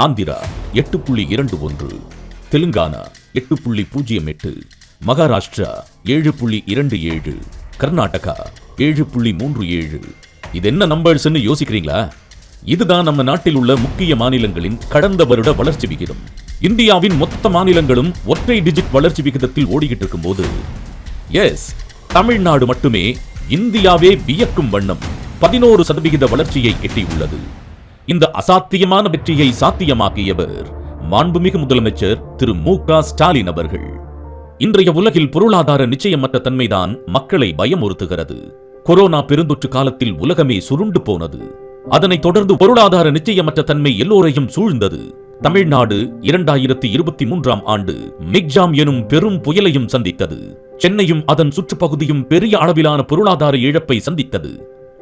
ஆந்திரா 8.21, தெலுங்கானா 8.08, மகாராஷ்டிரா 7.27, கர்நாடகா 7.37. இது என்ன நம்பர்ஸ்னு யோசிக்கிறீங்களா? இதுதான் நம்ம நாட்டில் உள்ள முக்கிய மாநிலங்களின் கடந்த வருட வளர்ச்சி விகிதம். இந்தியாவின் மொத்த மாநிலங்களும் ஒற்றை டிஜிட் வளர்ச்சி விகிதத்தில் ஓடிக்கிட்டு இருக்கும் போது தமிழ்நாடு மட்டுமே இந்தியாவே வியக்கும் வண்ணம் 11% வளர்ச்சியை எட்டியுள்ளது. இந்த அசாத்தியமான வெற்றியை சாத்தியமாக்கியவர் மாண்புமிகு முதலமைச்சர் திரு மு.க. ஸ்டாலின் அவர்கள். இன்றைய உலகில் பொருளாதார நிச்சயமற்ற தன்மைதான் மக்களை பயமுறுத்துகிறது. கொரோனா பெருந்தொற்று காலத்தில் உலகமே சுருண்டு போனது. அதனைத் தொடர்ந்து பொருளாதார நிச்சயமற்ற தன்மை எல்லோரையும் சூழ்ந்தது. தமிழ்நாடு 2023ஆம் ஆண்டு மிக்ஜாம் எனும் பெரும் புயலையும் சந்தித்தது. சென்னையும் அதன் சுற்றுப்பகுதியும் பெரிய அளவிலான பொருளாதார இழப்பை சந்தித்தது.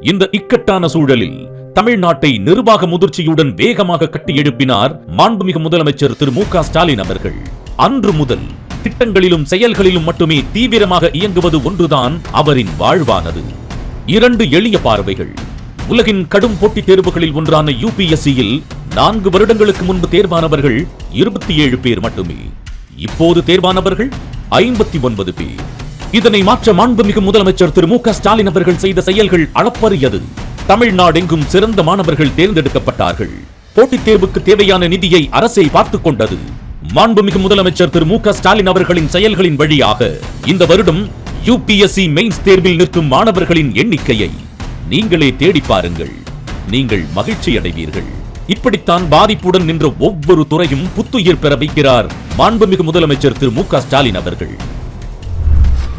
இந்த இக்கட்டான சூழலில் தமிழ்நாட்டை நிர்வாக முதிர்ச்சியுடன் வேகமாக கட்டி எழுப்பினார் மாண்புமிகு முதலமைச்சர் திரு மு.க. ஸ்டாலின் அவர்கள். அன்று முதல் திட்டங்களிலும் செயல்களிலும் மட்டுமே தீவிரமாக இயங்குவது ஒன்றுதான் அவரின் வாழ்வானது. 2 எளிய பார்வைகள். உலகின் கடும் போட்டித் தேர்வுகளில் ஒன்றான UPSCயில் 4 வருடங்களுக்கு முன்பு தேர்வானவர்கள் 27 பேர் மட்டுமே. இப்போது தேர்வானவர்கள் 59 பேர். இதனை மாற்ற மாண்புமிகு முதலமைச்சர் திரு மு.க. ஸ்டாலின் அவர்கள் செய்த செயல்கள் அளப்பரியது. தமிழ்நாடெங்கும் சிறந்த மாணவர்கள் தேர்ந்தெடுக்கப்பட்டார்கள். போட்டித் தேர்வுக்கு தேவையான நிதியை அரசே பார்த்துக் கொண்டது. மாண்புமிகு முதலமைச்சர் திரு மு.க. ஸ்டாலின் அவர்களின் செயல்களின் வழியாக இந்த வருடம் UPSC மெயின்ஸ் தேர்வில் நிற்கும் மாணவர்களின் எண்ணிக்கையை நீங்களே தேடி பாருங்கள். நீங்கள் மகிழ்ச்சி அடைவீர்கள். இப்படித்தான் பாதிப்புடன் நின்ற ஒவ்வொரு துறையும் புத்துயிர் பெற வைக்கிறார் மாண்புமிகு முதலமைச்சர் திரு மு.க. ஸ்டாலின் அவர்கள்.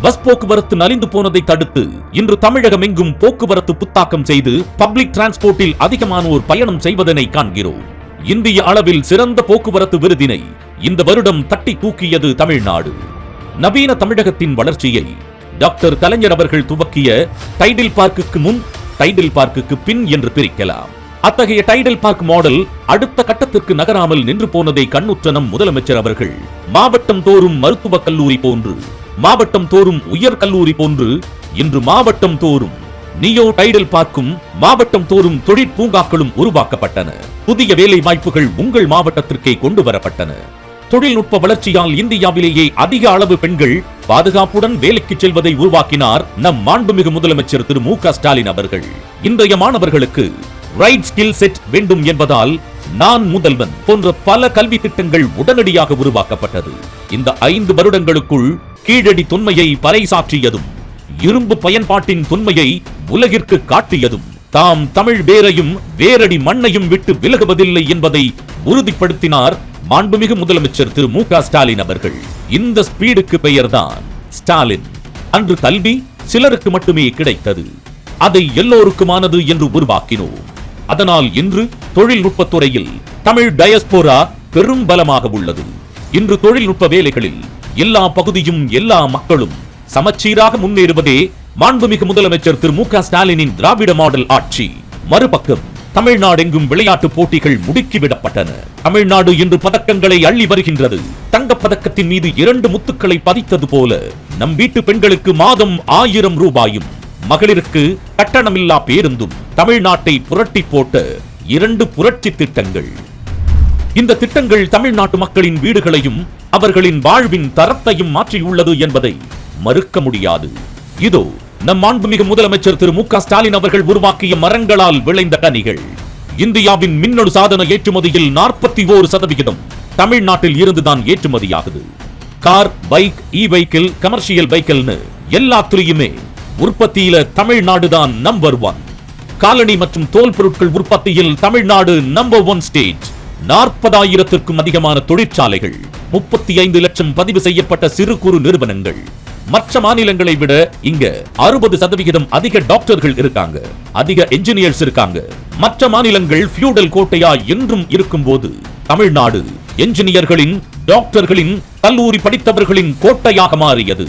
பஸ் போக்குவரத்து நலிந்து போனதை தடுத்து இன்று தமிழகம் எங்கும் போக்குவரத்து புத்தாக்கம் செய்து பப்ளிக் டிரான்ஸ்போர்ட்டில் அதிகமானோர் பயணம் செய்வதனை காண்கிறோம். இந்திய அளவில் சிறந்த போக்குவரத்து விருதினை இந்த வருடம் தட்டி தூக்கியது தமிழ்நாடு. நவீன தமிழகத்தின் வளர்ச்சியை டாக்டர் கலைஞர் அவர்கள் துவக்கிய டைடில் பார்க்குக்கு முன், டைடில் பார்க்குக்கு பின் என்று பிரிக்கலாம். அத்தகைய டைடல் பார்க் மாடல் அடுத்த கட்டத்திற்கு நகராமல் நின்று போனதை கண்ணுற்ற நம் முதலமைச்சர் அவர்கள் மாவட்டம் தோறும் மருத்துவக் கல்லூரி போன்று, மாவட்டம் தோறும் உயர் கல்லூரி போன்று இன்று மாவட்டம் தோறும் நியோ டைடல் பார்க்கும், மாவட்டம் தோறும் தொழிற்பூங்காக்களும் உருவாக்கப்பட்டன. புதிய வேலை வாய்ப்புகள் உங்கள் மாவட்டத்திற்கே கொண்டு வரப்பட்டன. தொழில்நுட்ப வளர்ச்சியால் இந்தியாவிலேயே அதிக அளவு பெண்கள் பாதுகாப்புடன் வேலைக்கு செல்வதை உருவாக்கினார் நம் மாண்புமிகு முதலமைச்சர் திரு மு.க. ஸ்டாலின் அவர்கள். இன்றைய மாணவர்களுக்கு ரைட் ஸ்கில் செட் வேண்டும் என்பதால் நான் முதல்வன் போன்ற பல கல்வி திட்டங்கள் உடனடியாக உருவாக்கப்பட்டது. இந்த 5 வருடங்களுக்குள் கீழடி தொன்மையை பறைசாற்றியதும், இரும்பு பயன்பாட்டின் தொன்மையை உலகிற்கு காட்டியதும், தாம் தமிழ் வேரையும் வேரடி மண்ணையும் விட்டு விலகுவதில்லை என்பதை உறுதிப்படுத்தினார் மாண்புமிகு முதலமைச்சர் திரு மு.க. ஸ்டாலின் அவர்கள். இந்த ஸ்பீடுக்கு பெயர்தான் ஸ்டாலின். அன்று கல்வி சிலருக்கு மட்டுமே கிடைத்தது, அதை எல்லோருக்குமானது என்று உருவாக்கினோம். அதனால் இன்று தொழில்நுட்பத்துறையில் தமிழ் டயஸ்போரா பெரும் பலமாக உள்ளது. இன்று தொழில்நுட்ப வேலைகளில் எல்லா பகுதியும் எல்லா மக்களும் சமச்சீராக முன்னேறுவதே மாண்புமிகு முதலமைச்சர் திரு மு.க. ஸ்டாலினின் திராவிட மாடல் ஆட்சி. மறுபக்கம் தமிழ்நாடெங்கும் விளையாட்டு போட்டிகள் முடுக்கிவிடப்பட்டன. தமிழ்நாடு இன்று பதக்கங்களை அள்ளி வருகின்றது. தங்கப் பதக்கத்தின் மீது 2 முத்துக்களை பதித்தது போல நம் வீட்டு பெண்களுக்கு மாதம் 1000 ரூபாயும், மகளிருக்கு கட்டணமில்லா பேருந்தும் தமிழ்நாட்டை புரட்டி போட்ட 2 புரட்சி திட்டங்கள். இந்த திட்டங்கள் தமிழ்நாட்டு மக்களின் வீடுகளையும் அவர்களின் வாழ்வின் தரத்தையும் மாற்றியுள்ளது என்பதை மறுக்க முடியாது. இதோ நம் மாண்புமிகு முதலமைச்சர் திரு மு.க. ஸ்டாலின் அவர்கள் உருவாக்கிய மரங்களால் விளைந்த கனிகள். இந்தியாவின் மின்னணு சாதன ஏற்றுமதியில் 41% தமிழ்நாட்டில் இருந்துதான் ஏற்றுமதியாகுது. கார், பைக், இ-வெஹிக்கிள், கமர்ஷியல் வெஹிக்கிள்னு எல்லாத்துலயுமே உற்பத்தியில தமிழ்நாடுதான் நம்பர் 1. காலணி மற்றும் தோல் பொருட்கள் உற்பத்தியில் தமிழ்நாடு நம்பர் 1 ஸ்டேட். 40,000க்கும் அதிகமான தொழிற்சாலைகள், 35 லட்சம் பதிவு செய்யப்பட்ட சிறு குறு நிறுவனங்கள். மற்ற மாநிலங்களை விட இங்க 60% அதிக டாக்டர்கள் இருக்காங்க, அதிக என்ஜினியர்ஸ் இருக்காங்க. மற்ற மாநிலங்கள் ஃபியூடல் கோட்டையா என்றும் இருக்கும் போது தமிழ்நாடு என்ஜினியர்களின், டாக்டர்களின், கல்லூரி படித்தவர்களின் கோட்டையாக மாறியது.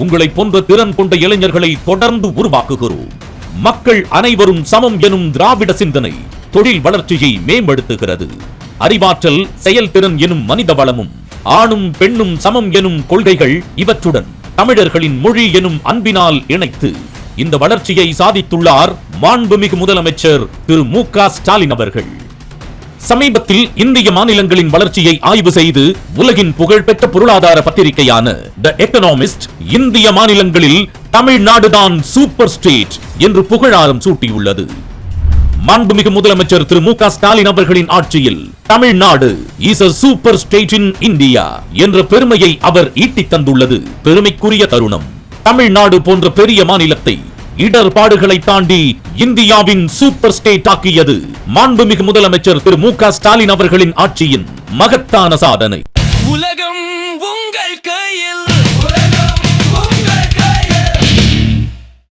உங்களை போன்ற திறன் கொண்ட இளைஞர்களை தொடர்ந்து உருவாக்குகிறோம். மக்கள் அனைவரும் சமம் எனும் திராவிட சிந்தனை தொழில் வளர்ச்சியை மேம்படுத்துகிறது. அறிவாற்றல், செயல்திறன் எனும் மனித வளமும், ஆணும் பெண்ணும் சமம் எனும் கொள்கைகள் இவற்றுடன் தமிழர்களின் மொழி எனும் அன்பினால் இணைத்து இந்த வளர்ச்சியை சாதித்துள்ளார் மாண்புமிகு முதலமைச்சர் திரு மு.க. ஸ்டாலின் அவர்கள். சமீபத்தில் இந்திய மாநிலங்களின் வளர்ச்சியை ஆய்வு செய்து உலகின் புகழ்பெற்ற பொருளாதார பத்திரிகையான தி எக்கனாமிஸ்ட் இந்திய மாநிலங்களில் தமிழ்நாடுதான் சூப்பர் ஸ்டேட் என்று புகழாரம் சூட்டியுள்ளது. மாண்புமிகு முதலமைச்சர் திரு மு க ஸ்டாலின் அவர்களின் ஆட்சியில் Tamil Nadu is a super state in India என்ற பெருமையை அவர் ஈட்டித் தந்துள்ளது பெருமைக்குரிய தருணம். தமிழ்நாடு போன்ற பெரிய மாநிலத்தை இடர்பாடுகளை தாண்டி இந்தியாவின் சூப்பர் ஸ்டேட் ஆக்கியது மாண்புமிகு முதலமைச்சர் திரு மு க ஸ்டாலின் அவர்களின் ஆட்சியின் மகத்தான சாதனை. உலக